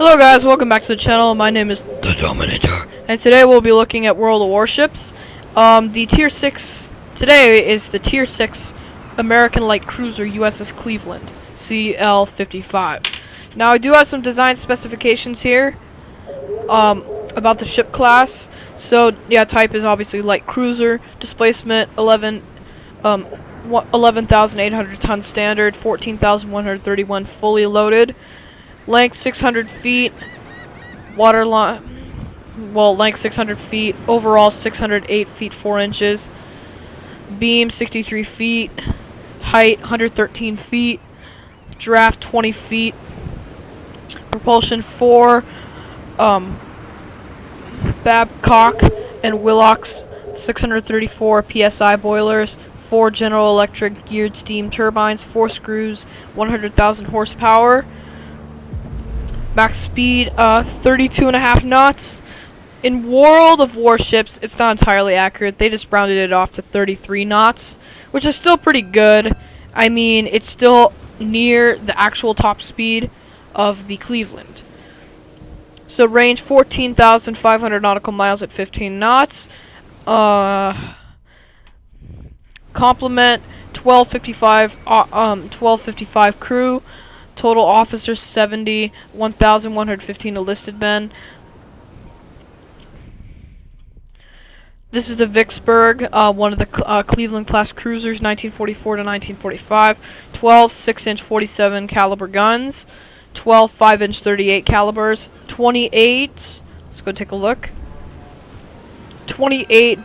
Hello guys, welcome back to the channel. My name is The Dominator, and today we'll be looking at World of Warships. The Tier 6, today is the Tier 6 American Light Cruiser USS Cleveland, CL-55. Now I do have some design specifications here, about the ship class. So yeah, type is obviously light cruiser, displacement 11,800 tons standard, 14,131 fully loaded. Length 600 feet, length 600 feet, overall 608 feet 4 inches, beam 63 feet, height 113 feet, draft 20 feet, propulsion 4 Babcock and Willox 634 psi boilers, 4 General Electric geared steam turbines, 4 screws, 100,000 horsepower. Max speed, 32.5 knots. In World of Warships, it's not entirely accurate. They just rounded it off to 33 knots, which is still pretty good. I mean, it's still near the actual top speed of the Cleveland. So range 14,500 nautical miles at 15 knots. Complement 1255 crew. Total officers 70, 1,115 enlisted men. This is a Vicksburg, one of the Cleveland class cruisers, 1944 to 1945. 12 6-inch 47 caliber guns, 12 5-inch 38 calibers, 28. Let's go take a look. 28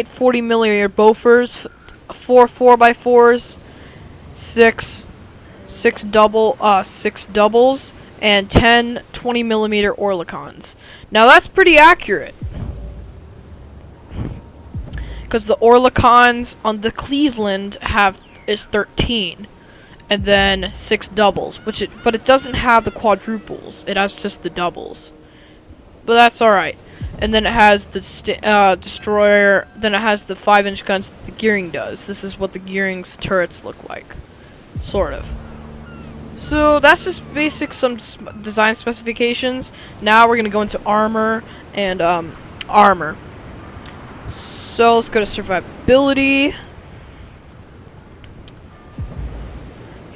40 millimeter Bofors. 4 4x4s, 6 doubles, and 10 20 millimeter Oerlikons. Now that's pretty accurate, because the Oerlikons on the Cleveland is 13, and then 6 doubles, but it doesn't have the quadruples. It has just the doubles, but that's all right. And then it has the destroyer. Then it has the 5-inch guns that the gearing does. This is what the gearing's turrets look like, sort of. So that's just some design specifications. Now we're gonna go into armor and armor. So let's go to survivability.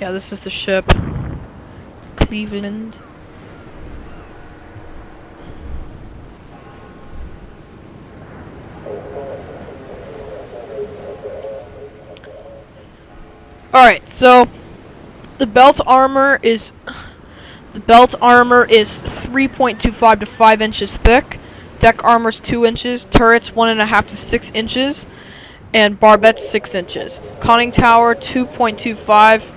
Yeah, this is the ship, Cleveland. Alright, so the belt armor is 3.25 to 5 inches thick. Deck armor is 2 inches. Turrets 1.5 to 6 inches, and barbettes 6 inches. Conning tower 2.25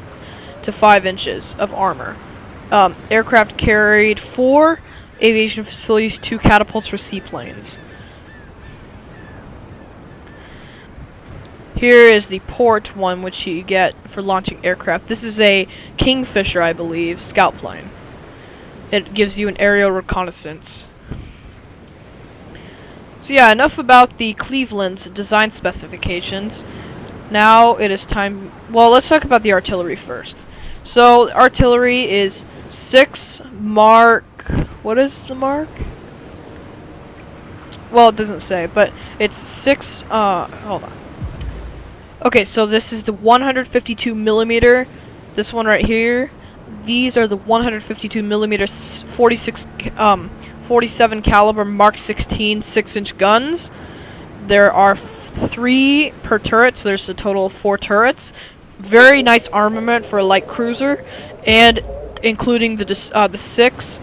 to 5 inches of armor. Aircraft carried 4. Aviation facilities 2 catapults for seaplanes. Here is the port one, which you get for launching aircraft. This is a Kingfisher, I believe, scout plane. It gives you an aerial reconnaissance. So yeah, enough about the Cleveland's design specifications. Now it is time... Well, let's talk about the artillery first. So, artillery is 6 Mark... What is the mark? Well, it doesn't say, but it's 6... hold on. Okay, so this is the 152 millimeter. This one right here. These are the 152 millimeter 47 caliber Mark 16 6-inch guns. There are 3 per turret, so there's a total of 4 turrets. Very nice armament for a light cruiser, and including the 6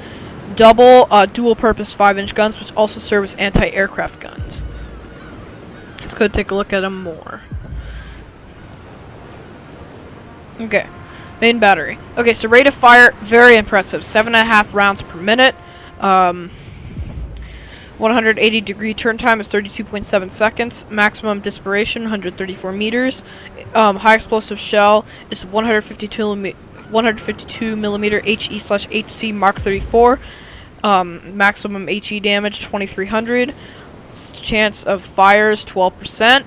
double dual-purpose 5-inch guns, which also serve as anti-aircraft guns. Let's go take a look at them more. Okay, main battery. Okay, so rate of fire, very impressive. 7.5 rounds per minute. 180-degree turn time is 32.7 seconds. Maximum dispersion, 134 meters. High explosive shell is 152 millimeter HE/HC Mark 34. Maximum HE damage, 2,300. Chance of fire is 12%.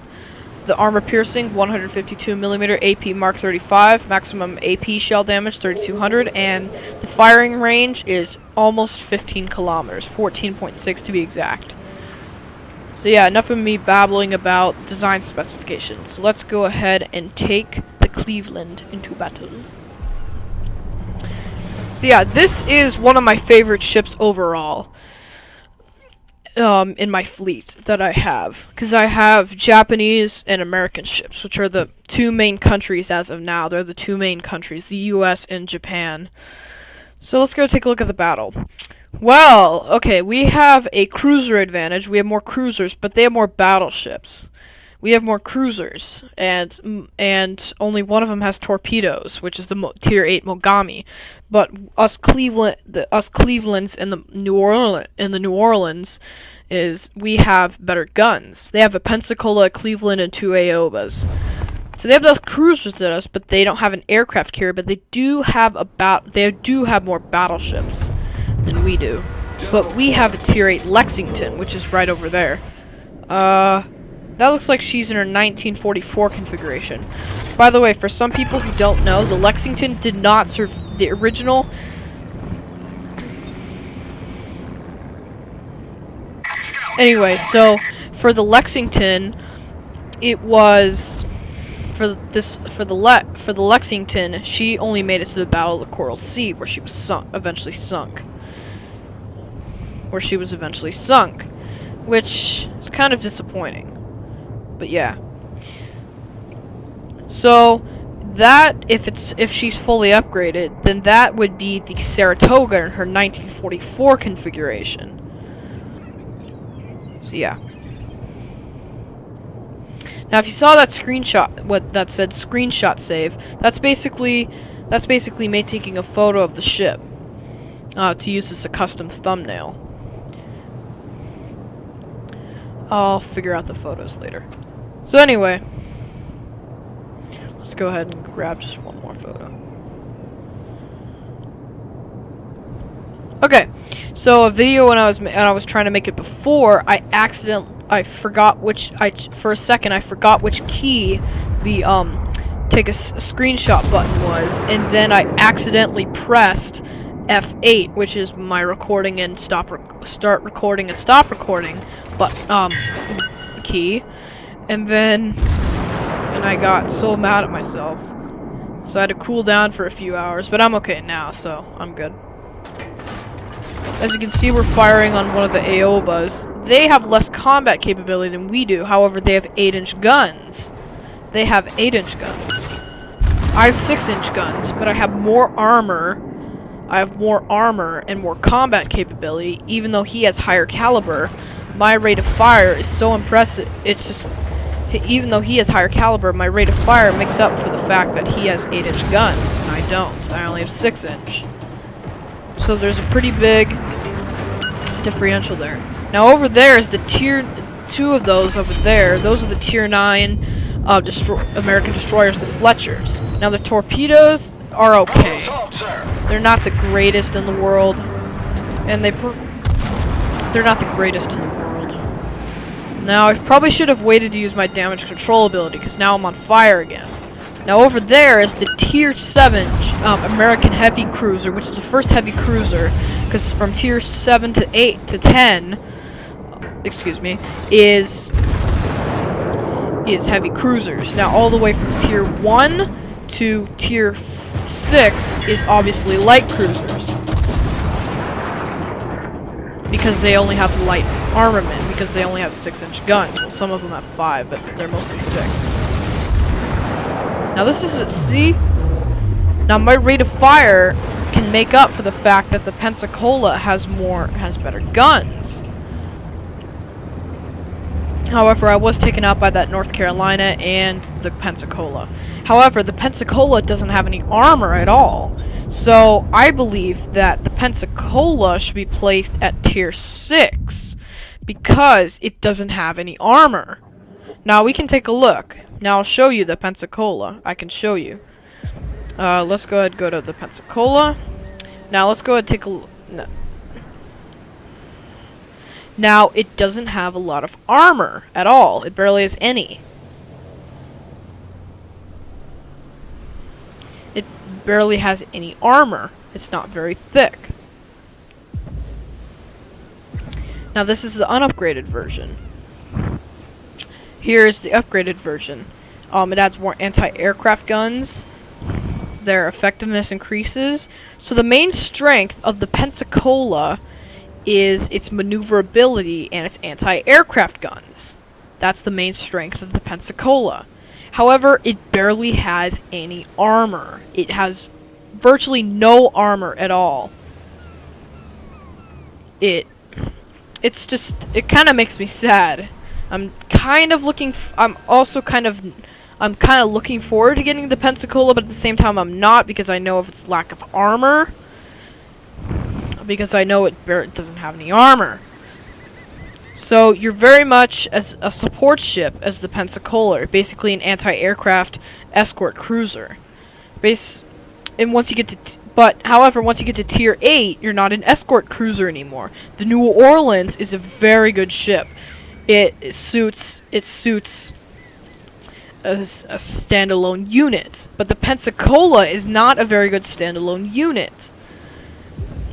the armor piercing 152mm AP Mark 35, maximum AP shell damage 3200, and the firing range is almost 15 kilometers, 14.6 to be exact. So yeah, enough of me babbling about design specifications. Let's go ahead and take the Cleveland into battle. So yeah, this is one of my favorite ships overall. In my fleet that I have, because I have Japanese and American ships, which are the two main countries as of now. They're the two main countries, the US and Japan. So let's go take a look at the battle. Well, okay, we have a cruiser advantage. We have more cruisers, but they have more battleships. We have more cruisers, and only one of them has torpedoes, which is the Tier 8 Mogami. But us Clevelands and the New Orleans, is we have better guns. They have a Pensacola, a Cleveland, and 2 Aobas. So they have less cruisers than us, but they don't have an aircraft carrier. But they do have more battleships than we do. But we have a Tier 8 Lexington, which is right over there. That looks like she's in her 1944 configuration. By the way, for some people who don't know, the Lexington did not serve the original. Anyway, so for the Lexington, it was for the Lexington, she only made it to the Battle of the Coral Sea, where she was eventually sunk. Which is kind of disappointing. But yeah. So that if she's fully upgraded, then that would be the Saratoga in her 1944 configuration. So yeah. Now if you saw that screenshot, what that said screenshot save, that's basically me taking a photo of the ship to use as a custom thumbnail. I'll figure out the photos later. So anyway, let's go ahead and grab just one more photo. Okay, so a video when I was trying to make it before, for a second I forgot which key the take a screenshot button was, and then I accidentally pressed F8, which is my recording and start recording and stop recording key, and I got so mad at myself, so I had to cool down for a few hours, but I'm okay now, so I'm good. As you can see, we're firing on one of the Aobas. They have less combat capability than we do, however they have 8-inch guns. I have 6-inch guns, but I have more armor. I have more armor and more combat capability, even though he has higher caliber. My rate of fire is so impressive. It's just, even though he has higher caliber, my rate of fire makes up for the fact that he has 8-inch guns, and I don't. I only have 6-inch. So there's a pretty big differential there. Now over there is the Tier 2 of those over there. Those are the Tier 9 American destroyers, the Fletchers. Now the torpedoes are okay. They're not the greatest in the world, and they're not the greatest in the world. Now I probably should have waited to use my damage control ability, because now I'm on fire again. Now over there is the Tier 7 American heavy cruiser, which is the first heavy cruiser, because from Tier 7 to 8 to 10, excuse me, is heavy cruisers. Now all the way from Tier 1 to Tier 6 is obviously light cruisers, because they only have light armament, because they only have 6-inch guns. Well, some of them have 5, but they're mostly 6. Now this is, see? Now my rate of fire can make up for the fact that the Pensacola has better guns. However, I was taken out by that North Carolina and the Pensacola. However, the Pensacola doesn't have any armor at all. So I believe that the Pensacola should be placed at Tier 6 because it doesn't have any armor. Now we can take a look. Now I'll show you the Pensacola. I can show you. Let's go ahead and go to the Pensacola. Now let's go ahead and take a look. No. Now it doesn't have a lot of armor at all. It barely has any. barely has any armor. It's not very thick. Now this is the unupgraded version. Here is the upgraded version. It adds more anti-aircraft guns. Their effectiveness increases. So the main strength of the Pensacola is its maneuverability and its anti-aircraft guns. That's the main strength of the Pensacola. However, it barely has any armor. It has virtually no armor at all. It kind of makes me sad. I'm kind of looking forward to getting the Pensacola, but at the same time I'm not, because I know of its lack of armor. Because I know it doesn't have any armor. So you're very much as a support ship as the Pensacola, basically an anti-aircraft escort cruiser. However, once you get to Tier 8, you're not an escort cruiser anymore. The New Orleans is a very good ship. It suits a standalone unit, but the Pensacola is not a very good standalone unit.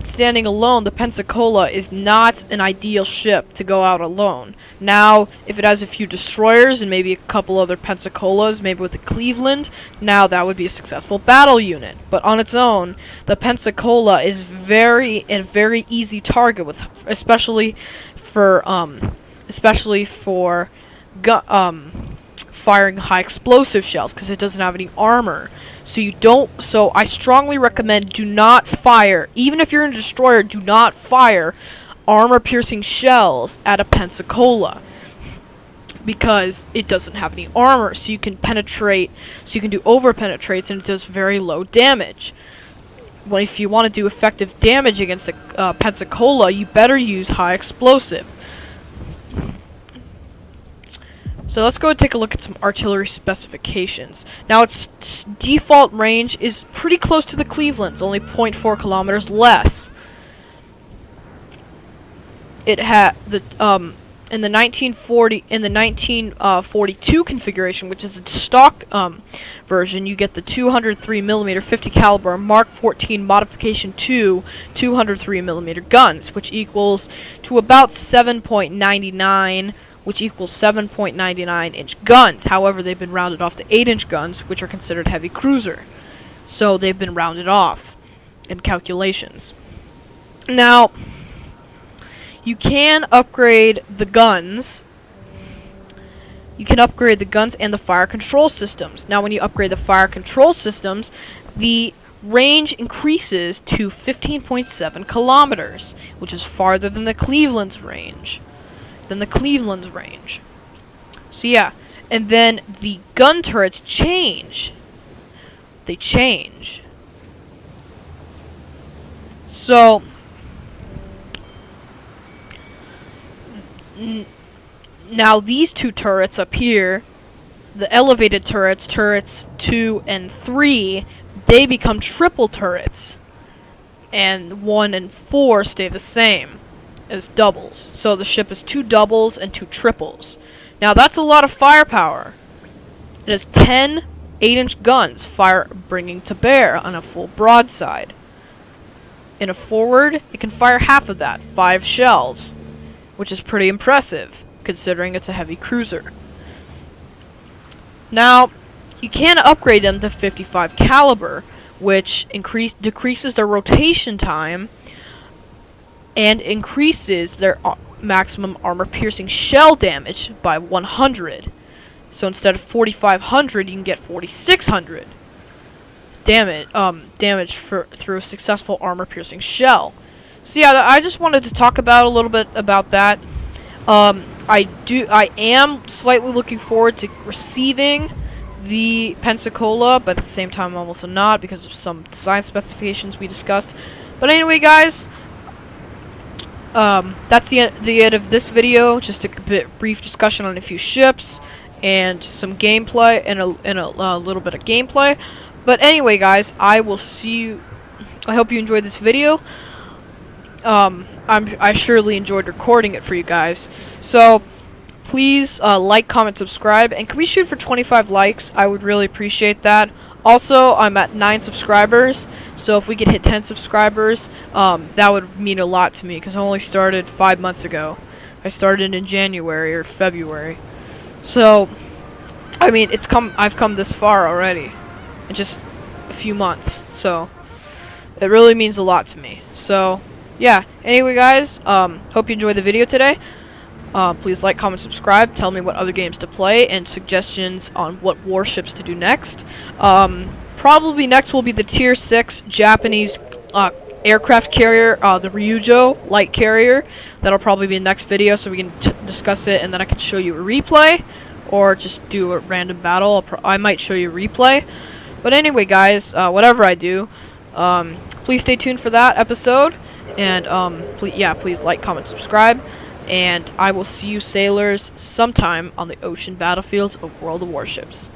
Standing alone, the Pensacola is not an ideal ship to go out alone. Now, if it has a few destroyers and maybe a couple other Pensacola's, maybe with the Cleveland, now that would be a successful battle unit. But on its own, the Pensacola is a very easy target, especially for firing high explosive shells, because it doesn't have any armor. So I strongly recommend, do not fire, even if you're in a destroyer, do not fire armor piercing shells at a Pensacola, because it doesn't have any armor. So you can do over penetrates, and it does very low damage. Well, if you want to do effective damage against the Pensacola, you better use high explosive. So let's go and take a look at some artillery specifications. Now, its default range is pretty close to the Cleveland's, only 0.4 kilometers less. It had in the 1942 configuration, which is the stock version, you get the 203mm 50 caliber Mark 14 modification 2 203mm guns, which equals to about 7.99. Which equals 7.99-inch guns. However, they've been rounded off to 8-inch guns, which are considered heavy cruiser. So they've been rounded off in calculations. Now, you can upgrade the guns. You can upgrade the guns and the fire control systems. Now, when you upgrade the fire control systems, the range increases to 15.7 kilometers, which is farther than the Cleveland's range. So yeah, and then the gun turrets change. They change. So now these two turrets up here, the elevated turrets 2 and 3, they become triple turrets, and 1 and 4 stay the same as doubles. So the ship is 2 doubles and 2 triples. Now that's a lot of firepower. It has 10 8-inch guns bringing to bear on a full broadside. In a forward, it can fire half of that, 5 shells, which is pretty impressive considering it's a heavy cruiser. Now, you can upgrade them to 55 caliber, which decreases their rotation time and increases their maximum armor-piercing shell damage by 100. So instead of 4,500, you can get 4,600 damage through a successful armor-piercing shell. So yeah, I just wanted to talk about a little bit about that. I am slightly looking forward to receiving the Pensacola, but at the same time, I'm also not, because of some design specifications we discussed. But anyway, guys, that's the end of this video. Just a brief discussion on a few ships and some gameplay and a little bit of gameplay. But anyway, guys, I will see you. I hope you enjoyed this video. I surely enjoyed recording it for you guys. So please like, comment, subscribe, and can we shoot for 25 likes? I would really appreciate that. Also, I'm at 9 subscribers, so if we could hit 10 subscribers, that would mean a lot to me because I only started 5 months ago. I started in January or February. So, I mean, I've come this far already in just a few months. So, it really means a lot to me. So, yeah. Anyway, guys, hope you enjoyed the video today. Please like, comment, subscribe. Tell me what other games to play and suggestions on what warships to do next. Probably next will be the Tier 6 Japanese aircraft carrier, the Ryujo light carrier. That'll probably be the next video, so we can discuss it, and then I can show you a replay, or just do a random battle. I might show you a replay. But anyway, guys, whatever I do, please stay tuned for that episode, and please like, comment, subscribe. And I will see you sailors sometime on the ocean battlefields of World of Warships.